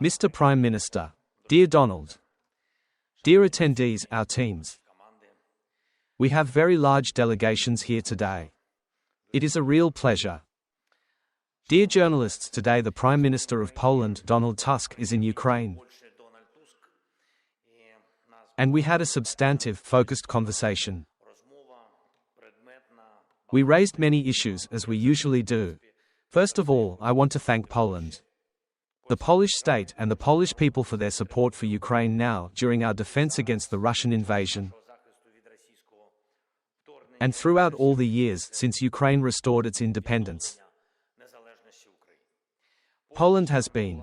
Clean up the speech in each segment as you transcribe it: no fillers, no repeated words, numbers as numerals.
Mr. Prime Minister, dear Donald, dear attendees, our teams. We have very large delegations here today. It is a real pleasure. Dear journalists, today the Prime Minister of Poland, Donald Tusk, is in Ukraine. And we had a substantive, focused conversation. We raised many issues, as we usually do. First of all, I want to thank Poland, the Polish state and the Polish people for their support for Ukraine now, during our defense against the Russian invasion, and throughout all the years since Ukraine restored its independence. Poland has been,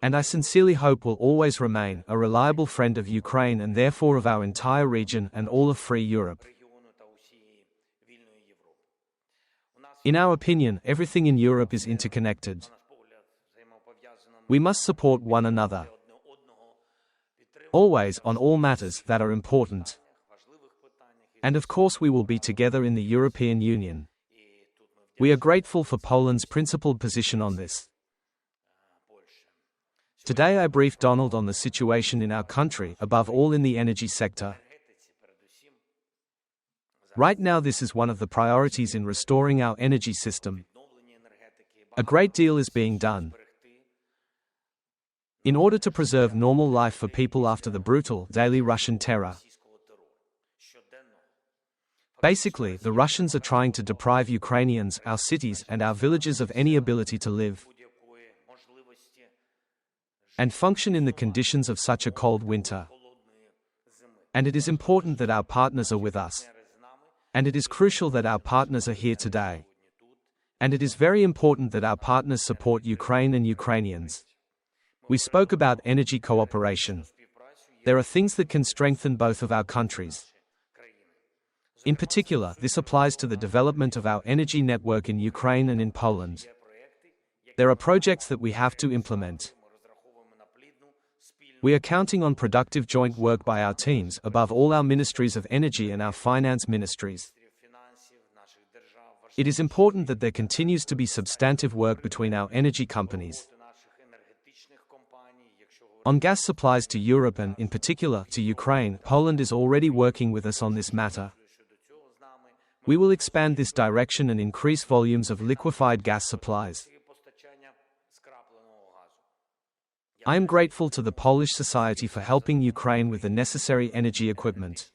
and I sincerely hope will always remain, a reliable friend of Ukraine and therefore of our entire region and all of free Europe. In our opinion, everything in Europe is interconnected. We must support one another, always, on all matters that are important. And of course we will be together in the European Union. We are grateful for Poland's principled position on this. Today I briefed Donald on the situation in our country, above all in the energy sector. Right now this is one of the priorities in restoring our energy system. A great deal is being done in order to preserve normal life for people after the brutal, daily Russian terror. Basically, the Russians are trying to deprive Ukrainians, our cities and our villages of any ability to live and function in the conditions of such a cold winter. And it is important that our partners are with us. And it is crucial that our partners are here today. And it is very important that our partners support Ukraine and Ukrainians. We spoke about energy cooperation. There are things that can strengthen both of our countries. In particular, this applies to the development of our energy network in Ukraine and in Poland. There are projects that we have to implement. We are counting on productive joint work by our teams, above all our ministries of energy and our finance ministries. It is important that there continues to be substantive work between our energy companies. On gas supplies to Europe and, in particular, to Ukraine, Poland is already working with us on this matter. We will expand this direction and increase volumes of liquefied gas supplies. I am grateful to the Polish society for helping Ukraine with the necessary energy equipment.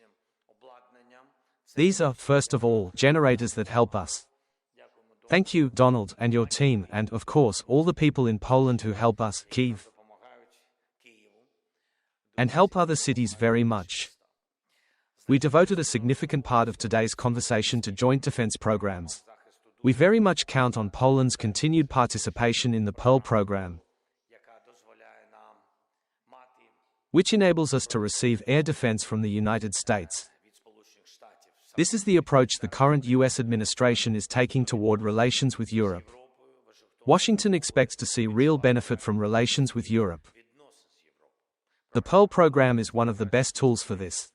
These are, first of all, generators that help us. Thank you, Donald, and your team, and, of course, all the people in Poland who help us, Kyiv, and help other cities very much. We devoted a significant part of today's conversation to joint defense programs. We very much count on Poland's continued participation in the Pearl program, which enables us to receive air defense from the United States. This is the approach the current US administration is taking toward relations with Europe. Washington expects to see real benefit from relations with Europe. The Pearl program is one of the best tools for this.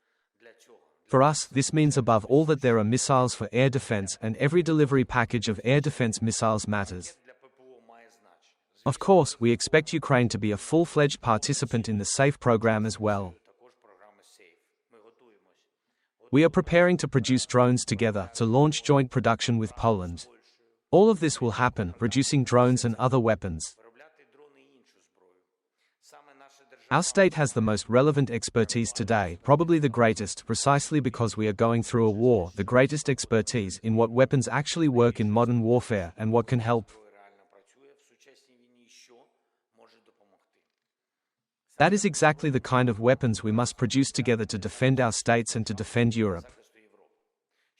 For us, this means above all that there are missiles for air defense, and every delivery package of air defense missiles matters. Of course, we expect Ukraine to be a full-fledged participant in the SAFE program as well. We are preparing to produce drones together to launch joint production with Poland. All of this will happen, producing drones and other weapons. Our state has the most relevant expertise today, probably the greatest, precisely because we are going through a war, the greatest expertise in what weapons actually work in modern warfare and what can help. That is exactly the kind of weapons we must produce together to defend our states and to defend Europe.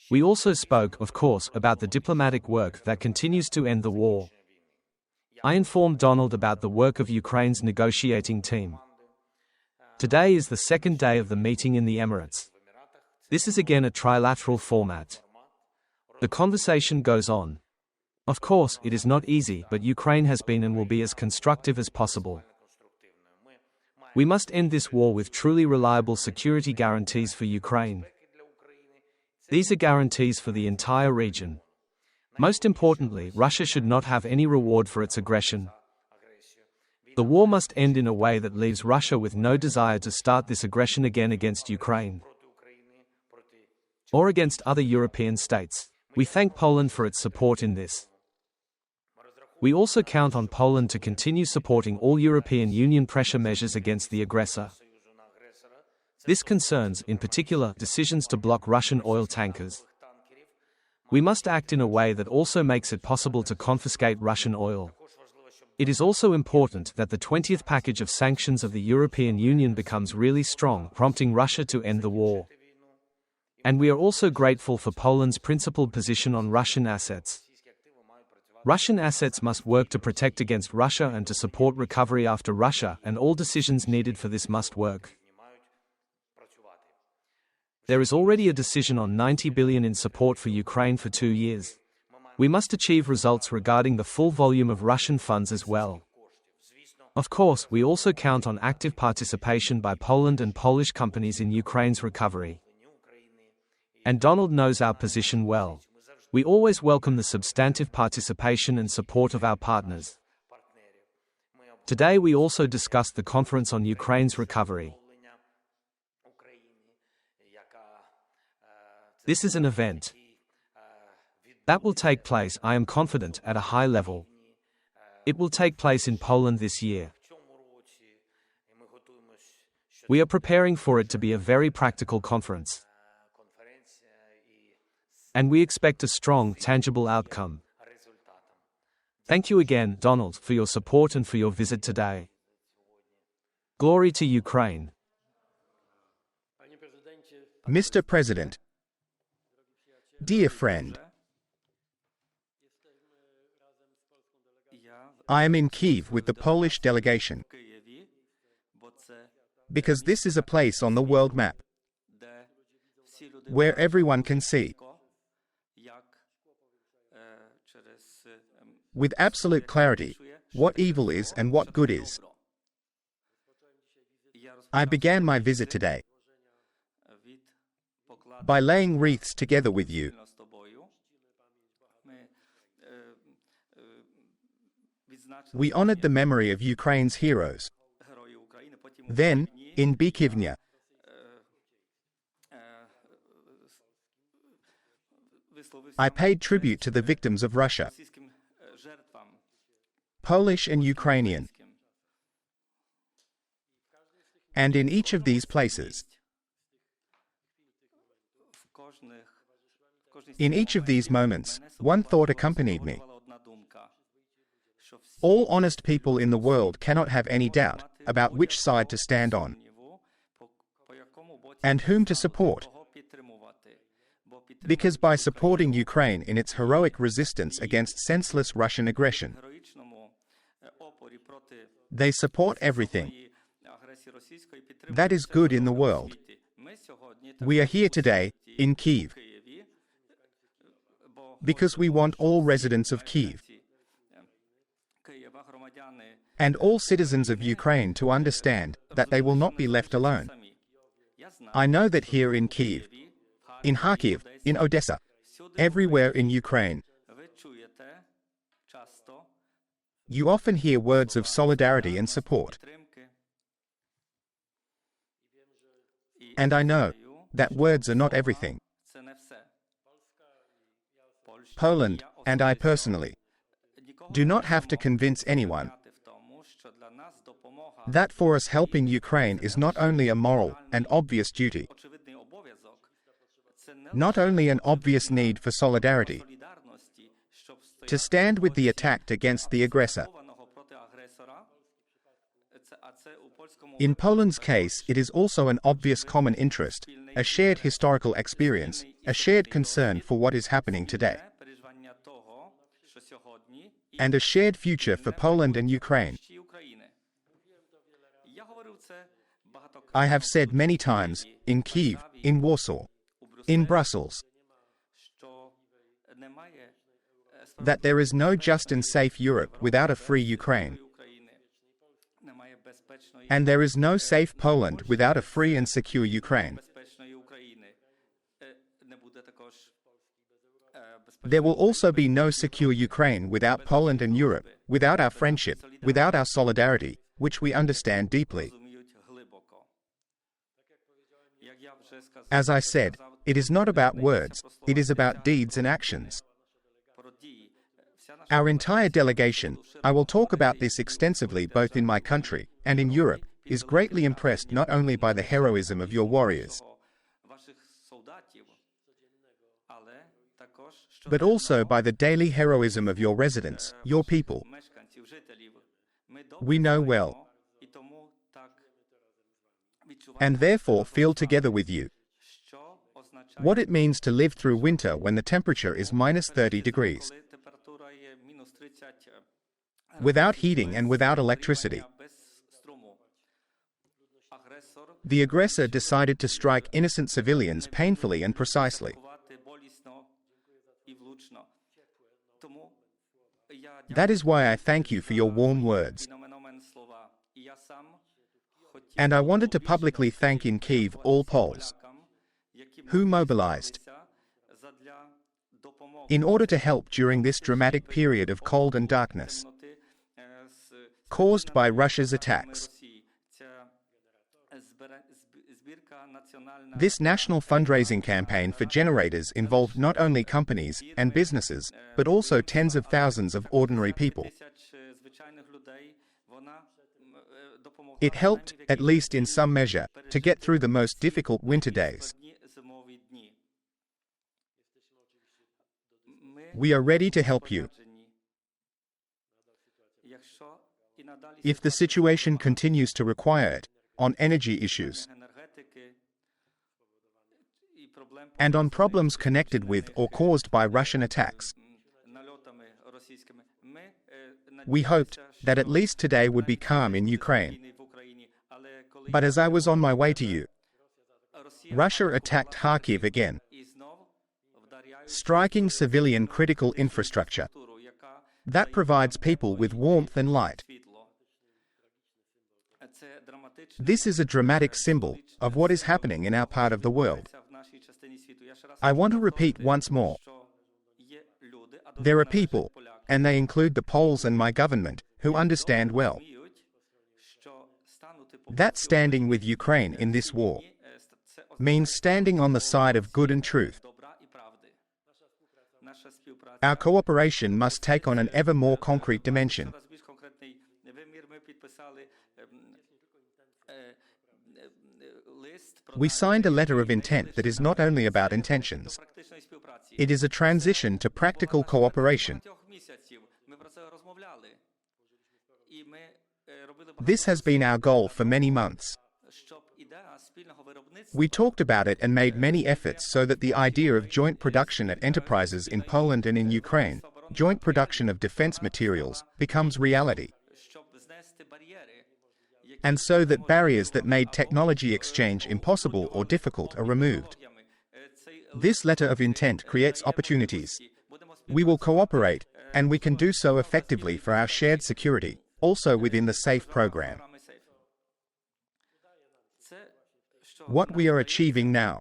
We also spoke, of course, about the diplomatic work that continues to end the war. I informed Donald about the work of Ukraine's negotiating team. Today is the second day of the meeting in the Emirates. This is again a trilateral format. The conversation goes on. Of course, it is not easy, but Ukraine has been and will be as constructive as possible. We must end this war with truly reliable security guarantees for Ukraine. These are guarantees for the entire region. Most importantly, Russia should not have any reward for its aggression. The war must end in a way that leaves Russia with no desire to start this aggression again against Ukraine or against other European states. We thank Poland for its support in this. We also count on Poland to continue supporting all European Union pressure measures against the aggressor. This concerns, in particular, decisions to block Russian oil tankers. We must act in a way that also makes it possible to confiscate Russian oil. It is also important that the 20th package of sanctions of the European Union becomes really strong, prompting Russia to end the war. And we are also grateful for Poland's principled position on Russian assets. Russian assets must work to protect against Russia and to support recovery after Russia, and all decisions needed for this must work. There is already a decision on 90 billion in support for Ukraine for 2 years. We must achieve results regarding the full volume of Russian funds as well. Of course, we also count on active participation by Poland and Polish companies in Ukraine's recovery. And Donald knows our position well. We always welcome the substantive participation and support of our partners. Today we also discussed the conference on Ukraine's recovery. This is an event that will take place, I am confident, at a high level. It will take place in Poland this year. We are preparing for it to be a very practical conference. And we expect a strong, tangible outcome. Thank you again, Donald, for your support and for your visit today. Glory to Ukraine. Mr. President, dear friend, I am in Kyiv with the Polish delegation because this is a place on the world map where everyone can see with absolute clarity what evil is and what good is. I began my visit today by laying wreaths together with you. We honored the memory of Ukraine's heroes. Then, in Bykivnia, I paid tribute to the victims of Russia, Polish and Ukrainian. And in each of these places, in each of these moments, one thought accompanied me. All honest people in the world cannot have any doubt about which side to stand on and whom to support. Because by supporting Ukraine in its heroic resistance against senseless Russian aggression, they support everything that is good in the world. We are here today, in Kyiv, because we want all residents of Kyiv and all citizens of Ukraine to understand that they will not be left alone. I know that here in Kyiv, in Kharkiv, in Odessa, everywhere in Ukraine, you often hear words of solidarity and support. And I know that words are not everything. Poland, and I personally, do not have to convince anyone that for us helping Ukraine is not only a moral and obvious duty, not only an obvious need for solidarity, to stand with the attacked against the aggressor. In Poland's case, it is also an obvious common interest, a shared historical experience, a shared concern for what is happening today, and a shared future for Poland and Ukraine. I have said many times, in Kyiv, in Warsaw, in Brussels, that there is no just and safe Europe without a free Ukraine. And there is no safe Poland without a free and secure Ukraine. There will also be no secure Ukraine without Poland and Europe, without our friendship, without our solidarity, which we understand deeply. As I said, it is not about words, it is about deeds and actions. Our entire delegation, I will talk about this extensively both in my country and in Europe, is greatly impressed not only by the heroism of your warriors, but also by the daily heroism of your residents, your people. We know well, and therefore feel together with you, what it means to live through winter when the temperature is -30 degrees, without heating and without electricity. The aggressor decided to strike innocent civilians painfully and precisely. That is why I thank you for your warm words. And I wanted to publicly thank in Kyiv all Poles who mobilized in order to help during this dramatic period of cold and darkness caused by Russia's attacks. This national fundraising campaign for generators involved not only companies and businesses, but also tens of thousands of ordinary people. It helped, at least in some measure, to get through the most difficult winter days. We are ready to help you. If the situation continues to require it, on energy issues, and on problems connected with or caused by Russian attacks. We hoped that at least today would be calm in Ukraine. But as I was on my way to you, Russia attacked Kharkiv again, striking civilian critical infrastructure that provides people with warmth and light. This is a dramatic symbol of what is happening in our part of the world. I want to repeat once more. There are people, and they include the Poles and my government, who understand well that standing with Ukraine in this war means standing on the side of good and truth. Our cooperation must take on an ever more concrete dimension. We signed a letter of intent that is not only about intentions. It is a transition to practical cooperation. This has been our goal for many months. We talked about it and made many efforts so that the idea of joint production at enterprises in Poland and in Ukraine, joint production of defense materials, becomes reality. And so that barriers that made technology exchange impossible or difficult are removed. This letter of intent creates opportunities. We will cooperate, and we can do so effectively for our shared security, also within the SAFE program. What we are achieving now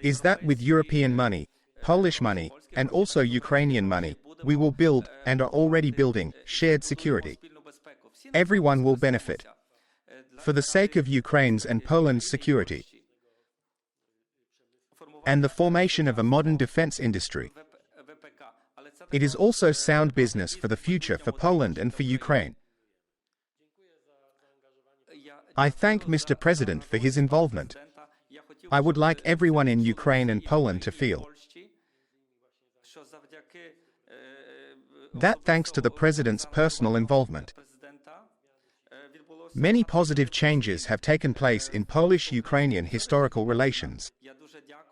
is that with European money, Polish money, and also Ukrainian money, we will build, and are already building, shared security. Everyone will benefit. For the sake of Ukraine's and Poland's security, and the formation of a modern defense industry. It is also sound business for the future for Poland and for Ukraine. I thank Mr. President for his involvement. I would like everyone in Ukraine and Poland to feel that thanks to the President's personal involvement, many positive changes have taken place in Polish-Ukrainian historical relations.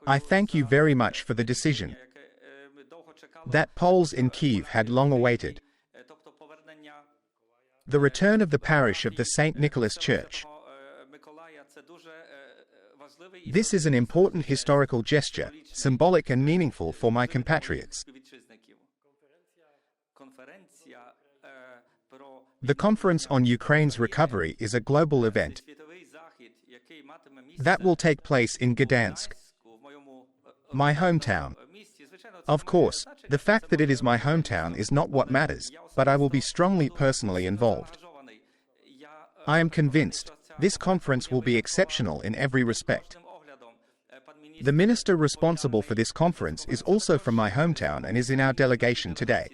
I thank you very much for the decision that Poles in Kyiv had long awaited. The return of the parish of the St. Nicholas Church. This is an important historical gesture, symbolic and meaningful for my compatriots. The Conference on Ukraine's Recovery is a global event That will take place in Gdansk, my hometown. Of course, the fact that it is my hometown is not what matters, but I will be strongly personally involved. I am convinced this conference will be exceptional in every respect. The minister responsible for this conference is also from my hometown and is in our delegation today.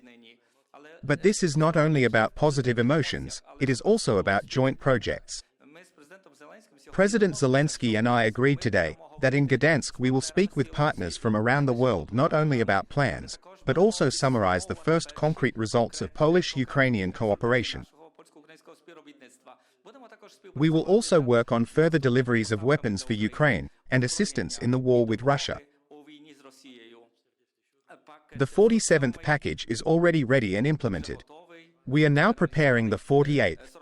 But this is not only about positive emotions, it is also about joint projects. President Zelensky and I agreed today that in Gdansk we will speak with partners from around the world not only about plans, but also summarize the first concrete results of Polish-Ukrainian cooperation. We will also work on further deliveries of weapons for Ukraine and assistance in the war with Russia. The 47th package is already ready and implemented. We are now preparing the 48th.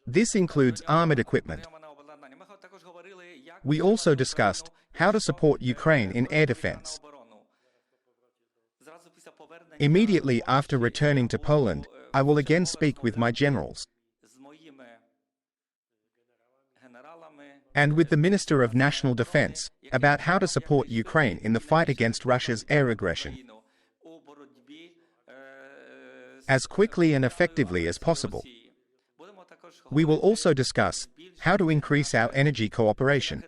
This includes armored equipment. We also discussed how to support Ukraine in air defense. Immediately after returning to Poland, I will again speak with my generals and with the Minister of National Defense about how to support Ukraine in the fight against Russia's air aggression as quickly and effectively as possible. We will also discuss how to increase our energy cooperation.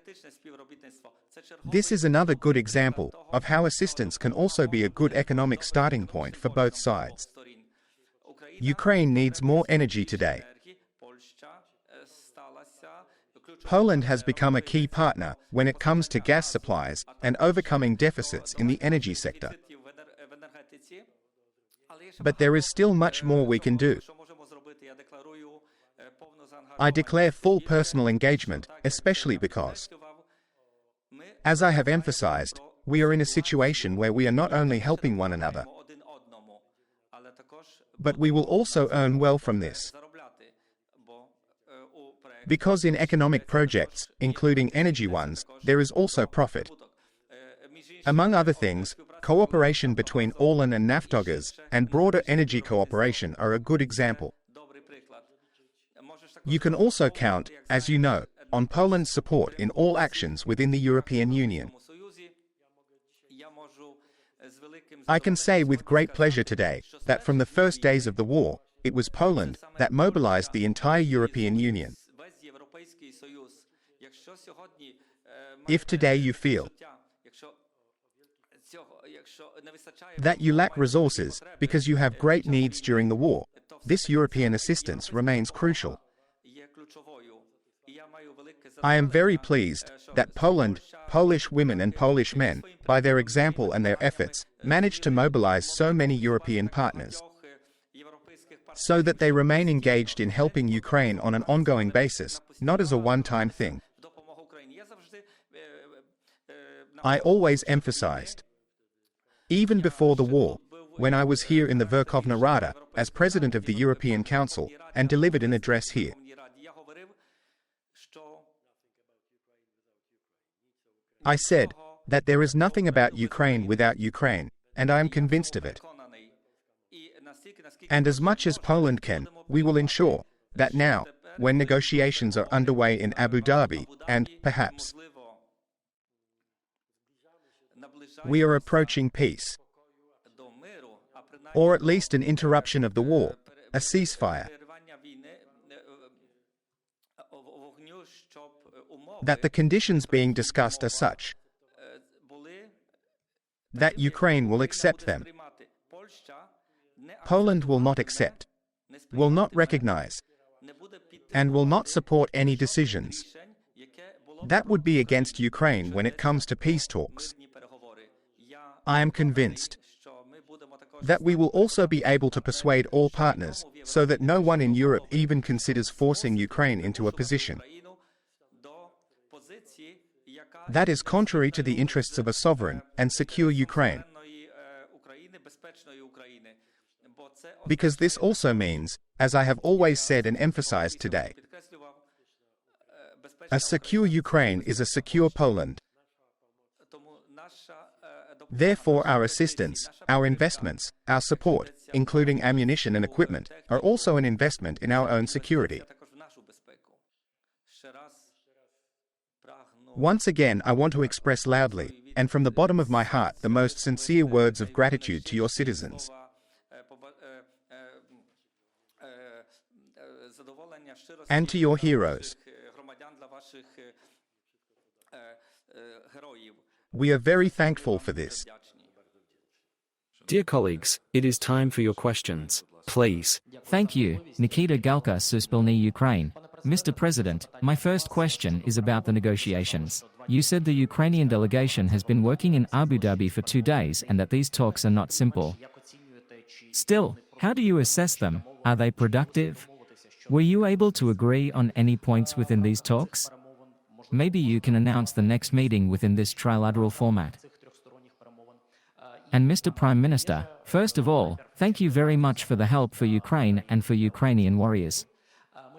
This is another good example of how assistance can also be a good economic starting point for both sides. Ukraine needs more energy today. Poland has become a key partner when it comes to gas supplies and overcoming deficits in the energy sector. But there is still much more we can do. I declare full personal engagement, especially because, as I have emphasized, we are in a situation where we are not only helping one another, but we will also earn well from this. Because in economic projects, including energy ones, there is also profit. Among other things, cooperation between ORLEN and Naftogaz and broader energy cooperation are a good example. You can also count, as you know, on Poland's support in all actions within the European Union. I can say with great pleasure today that from the first days of the war, it was Poland that mobilized the entire European Union. If today you feel that you lack resources because you have great needs during the war, this European assistance remains crucial. I am very pleased that Poland, Polish women and Polish men, by their example and their efforts, managed to mobilize so many European partners, so that they remain engaged in helping Ukraine on an ongoing basis, not as a one-time thing. I always emphasized, even before the war, when I was here in the Verkhovna Rada as President of the European Council and delivered an address here, I said that there is nothing about Ukraine without Ukraine, and I am convinced of it. And as much as Poland can, we will ensure that now, when negotiations are underway in Abu Dhabi, and, perhaps, we are approaching peace, or at least an interruption of the war, a ceasefire, that the conditions being discussed are such that Ukraine will accept them. Poland will not accept, will not recognize, and will not support any decisions that would be against Ukraine when it comes to peace talks. I am convinced that we will also be able to persuade all partners so that no one in Europe even considers forcing Ukraine into a position that is contrary to the interests of a sovereign and secure Ukraine. Because this also means, as I have always said and emphasized today, a secure Ukraine is a secure Poland. Therefore, our assistance, our investments, our support, including ammunition and equipment, are also an investment in our own security. Once again, I want to express loudly, and from the bottom of my heart, the most sincere words of gratitude to your citizens. And to your heroes. We are very thankful for this. Dear colleagues, it is time for your questions. Please. Thank you, Nikita Galka, Suspilny, Ukraine. Mr. President, my first question is about the negotiations. You said the Ukrainian delegation has been working in Abu Dhabi for 2 days and that these talks are not simple. Still, how do you assess them? Are they productive? Were you able to agree on any points within these talks? Maybe you can announce the next meeting within this trilateral format. And Mr. Prime Minister, first of all, thank you very much for the help for Ukraine and for Ukrainian warriors.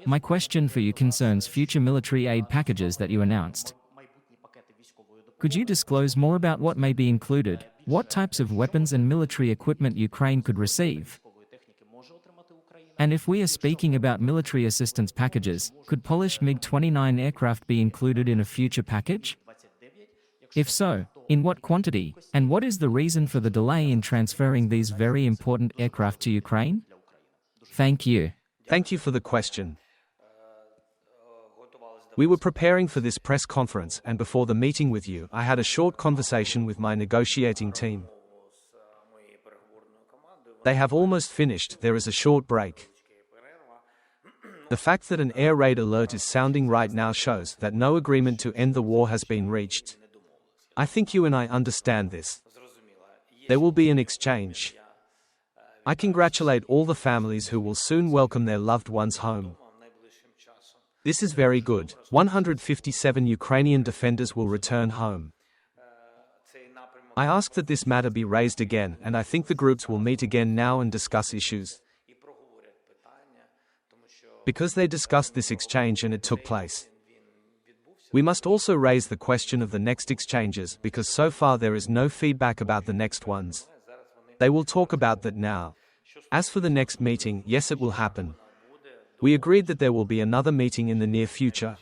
My question for you concerns future military aid packages that you announced. Could you disclose more about what may be included, what types of weapons and military equipment Ukraine could receive? And if we are speaking about military assistance packages, could Polish MiG-29 aircraft be included in a future package? If so, in what quantity, and what is the reason for the delay in transferring these very important aircraft to Ukraine? Thank you. Thank you for the question. We were preparing for this press conference, and before the meeting with you, I had a short conversation with my negotiating team. They have almost finished, there is a short break. The fact that an air raid alert is sounding right now shows that no agreement to end the war has been reached. I think you and I understand this. There will be an exchange. I congratulate all the families who will soon welcome their loved ones home. This is very good. 157 Ukrainian defenders will return home. I ask that this matter be raised again, and I think the groups will meet again now and discuss issues. Because they discussed this exchange and it took place. We must also raise the question of the next exchanges, because so far there is no feedback about the next ones. They will talk about that now. As for the next meeting, yes, it will happen. We agreed that there will be another meeting in the near future.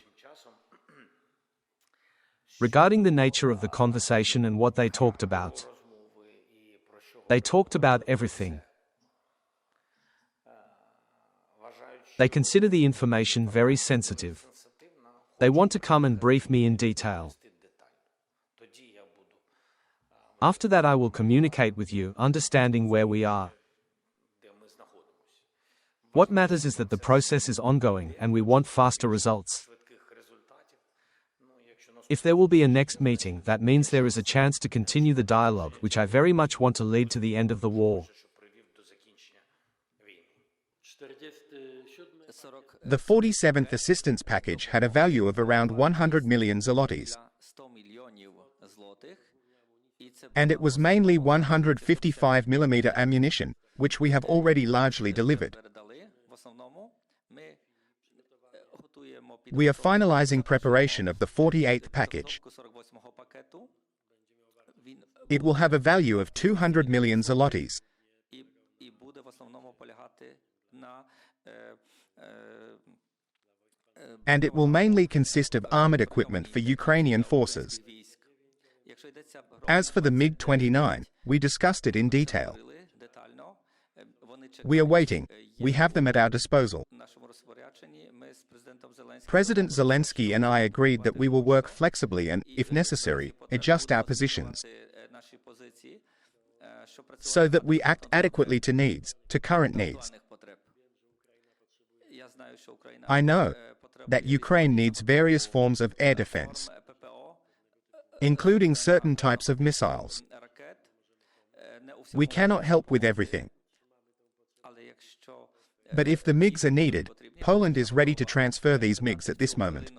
Regarding the nature of the conversation and what they talked about. They talked about everything. They consider the information very sensitive. They want to come and brief me in detail. After that I will communicate with you, understanding where we are. What matters is that the process is ongoing and we want faster results. If there will be a next meeting, that means there is a chance to continue the dialogue, which I very much want to lead to the end of the war. The 47th assistance package had a value of around 100 million zlotys. And it was mainly 155mm ammunition, which we have already largely delivered. We are finalizing preparation of the 48th package. It will have a value of 200 million zlotys. And it will mainly consist of armored equipment for Ukrainian forces. As for the MiG-29, we discussed it in detail. We are waiting. We have them at our disposal. President Zelensky and I agreed that we will work flexibly and, if necessary, adjust our positions so that we act adequately to needs, to current needs. I know that Ukraine needs various forms of air defense, including certain types of missiles. We cannot help with everything. But if the MiGs are needed, Poland is ready to transfer these MiGs at this moment.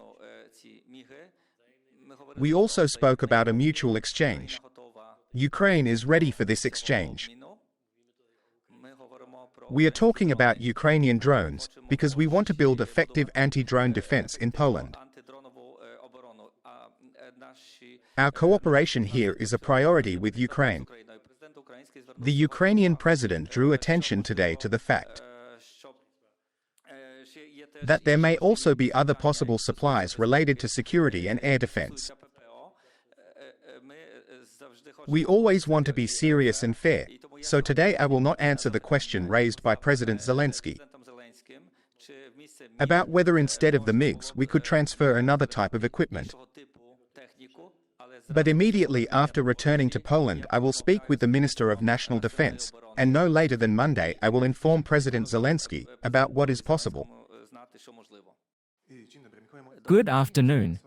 We also spoke about a mutual exchange. Ukraine is ready for this exchange. We are talking about Ukrainian drones because we want to build effective anti-drone defense in Poland. Our cooperation here is a priority with Ukraine. The Ukrainian president drew attention today to the fact that there may also be other possible supplies related to security and air defense. We always want to be serious and fair, so today I will not answer the question raised by President Zelensky about whether instead of the MiGs we could transfer another type of equipment. But immediately after returning to Poland, I will speak with the Minister of National Defense, and no later than Monday I will inform President Zelensky about what is possible. Good afternoon.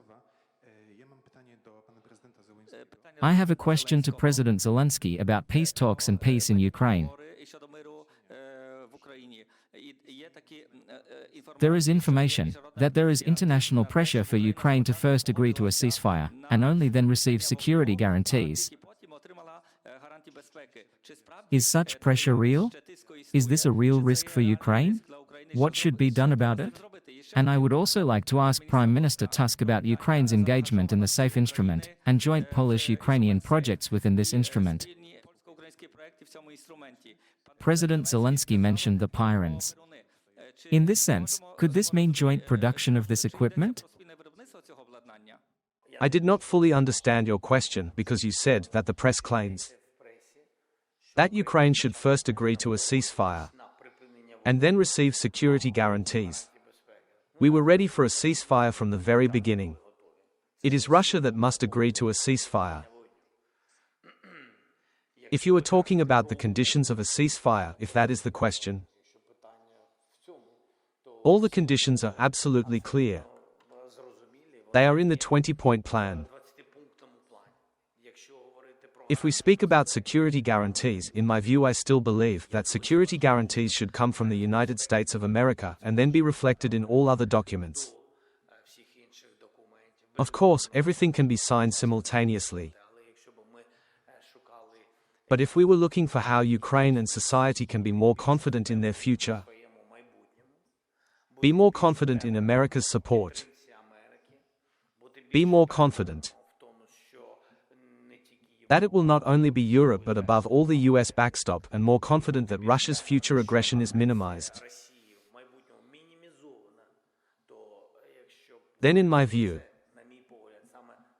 I have a question to President Zelensky about peace talks and peace in Ukraine. There is information that there is international pressure for Ukraine to first agree to a ceasefire, and only then receive security guarantees. Is such pressure real? Is this a real risk for Ukraine? What should be done about it? And I would also like to ask Prime Minister Tusk about Ukraine's engagement in the SAFE instrument, and joint Polish-Ukrainian projects within this instrument. President Zelensky mentioned the Pyrans. In this sense, could this mean joint production of this equipment? I did not fully understand your question because you said that the press claims that Ukraine should first agree to a ceasefire and then receive security guarantees. We were ready for a ceasefire from the very beginning. It is Russia that must agree to a ceasefire. If you are talking about the conditions of a ceasefire, if that is the question, all the conditions are absolutely clear. They are in the 20-point plan. If we speak about security guarantees, in my view I still believe that security guarantees should come from the United States of America and then be reflected in all other documents. Of course, everything can be signed simultaneously. But if we were looking for how Ukraine and society can be more confident in their future, be more confident in America's support, be more confident that it will not only be Europe but above all the US backstop, and more confident that Russia's future aggression is minimized, then in my view,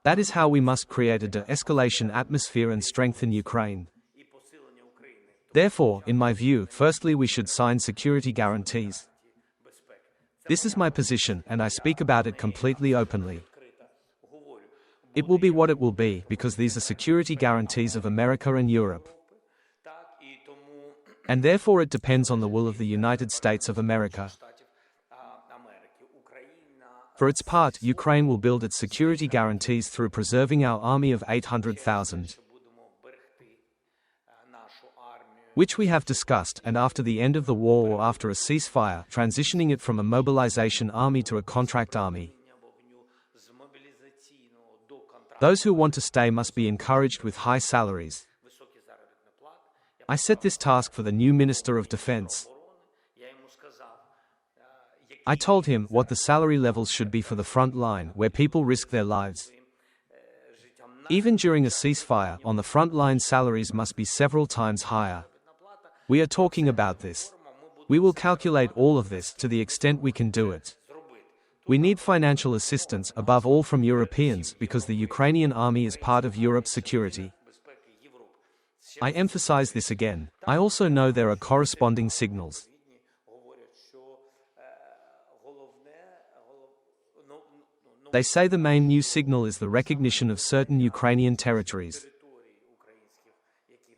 that is how we must create a de-escalation atmosphere and strengthen Ukraine. Therefore, in my view, firstly we should sign security guarantees. This is my position, and I speak about it completely openly. It will be what it will be, because these are security guarantees of America and Europe. And therefore it depends on the will of the United States of America. For its part, Ukraine will build its security guarantees through preserving our army of 800,000. Which we have discussed, and after the end of the war or after a ceasefire, transitioning it from a mobilization army to a contract army. Those who want to stay must be encouraged with high salaries. I set this task for the new Minister of Defense. I told him what the salary levels should be for the front line, where people risk their lives. Even during a ceasefire, on the front line salaries must be several times higher. We are talking about this. We will calculate all of this to the extent we can do it. We need financial assistance, above all from Europeans, because the Ukrainian army is part of Europe's security. I emphasize this again. I also know there are corresponding signals. They say the main new signal is the recognition of certain Ukrainian territories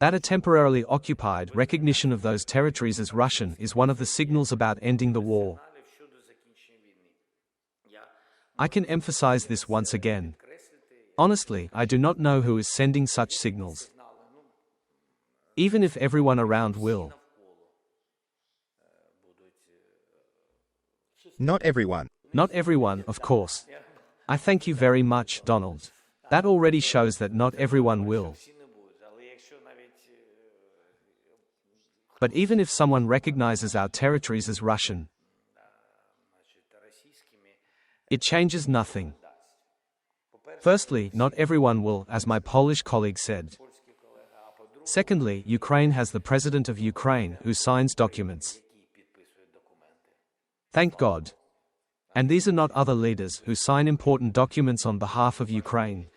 that are temporarily occupied. Recognition of those territories as Russian is one of the signals about ending the war. I can emphasize this once again. Honestly, I do not know who is sending such signals. Even if everyone around will. Not everyone. Not everyone, of course. I thank you very much, Donald. That already shows that not everyone will. But even if someone recognizes our territories as Russian, it changes nothing. Firstly, not everyone will, as my Polish colleague said. Secondly, Ukraine has the President of Ukraine who signs documents. Thank God. And these are not other leaders who sign important documents on behalf of Ukraine.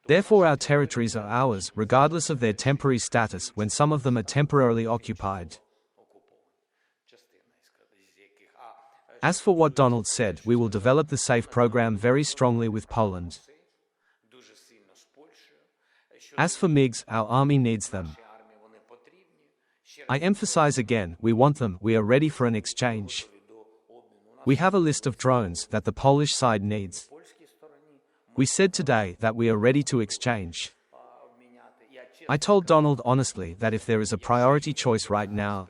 Therefore our territories are ours, regardless of their temporary status when some of them are temporarily occupied. As for what Donald said, we will develop the SAFE program very strongly with Poland. As for MiGs, our army needs them. I emphasize again, we want them, we are ready for an exchange. We have a list of drones that the Polish side needs. We said today that we are ready to exchange. I told Donald honestly that if there is a priority choice right now,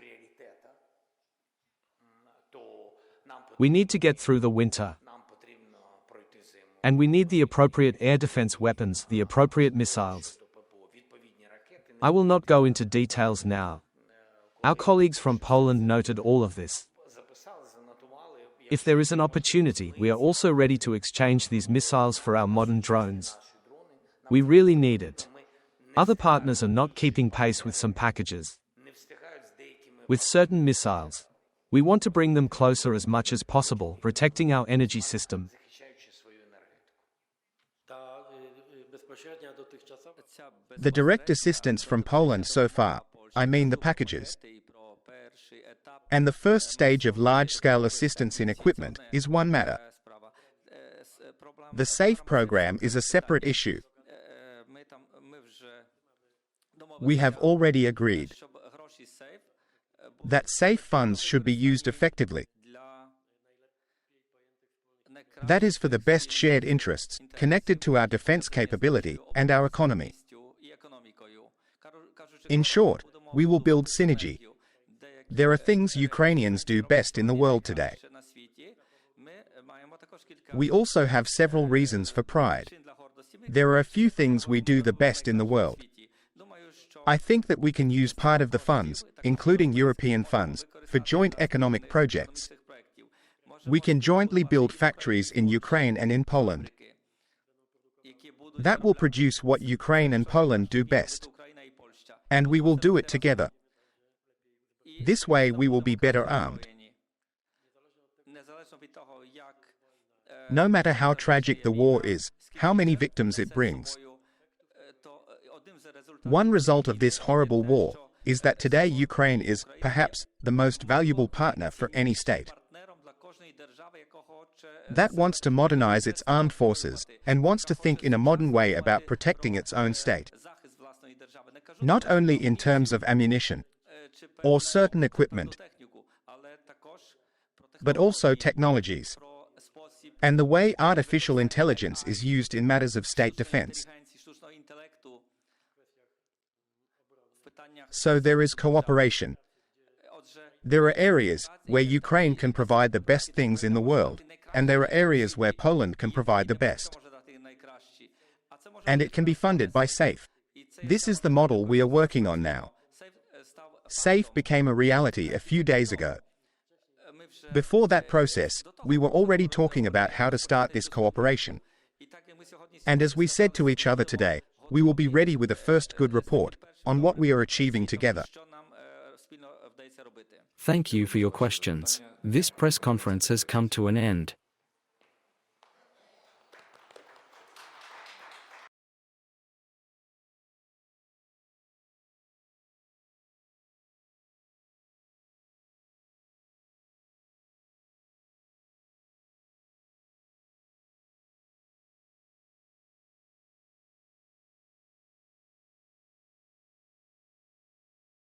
we need to get through the winter. And we need the appropriate air defense weapons, the appropriate missiles. I will not go into details now. Our colleagues from Poland noted all of this. If there is an opportunity, we are also ready to exchange these missiles for our modern drones. We really need it. Other partners are not keeping pace with some packages. With certain missiles, we want to bring them closer as much as possible, protecting our energy system. The direct assistance from Poland so far, I mean the packages, and the first stage of large-scale assistance in equipment is one matter. The SAFE program is a separate issue. We have already agreed that SAFE funds should be used effectively. That is for the best shared interests connected to our defense capability and our economy. In short, we will build synergy. There are things Ukrainians do best in the world today. We also have several reasons for pride. There are a few things we do the best in the world. I think that we can use part of the funds, including European funds, for joint economic projects. We can jointly build factories in Ukraine and in Poland. That will produce what Ukraine and Poland do best. And we will do it together. This way we will be better armed. No matter how tragic the war is, how many victims it brings. One result of this horrible war is that today Ukraine is, perhaps, the most valuable partner for any state. That wants to modernize its armed forces and wants to think in a modern way about protecting its own state. Not only in terms of ammunition or certain equipment, but also technologies and the way artificial intelligence is used in matters of state defense. So there is cooperation. There are areas where Ukraine can provide the best things in the world, and there are areas where Poland can provide the best. And it can be funded by SAFE. This is the model we are working on now. SAFE became a reality a few days ago. Before that process, we were already talking about how to start this cooperation. And as we said to each other today, we will be ready with a first good report on what we are achieving together. Thank you for your questions. This press conference has come to an end.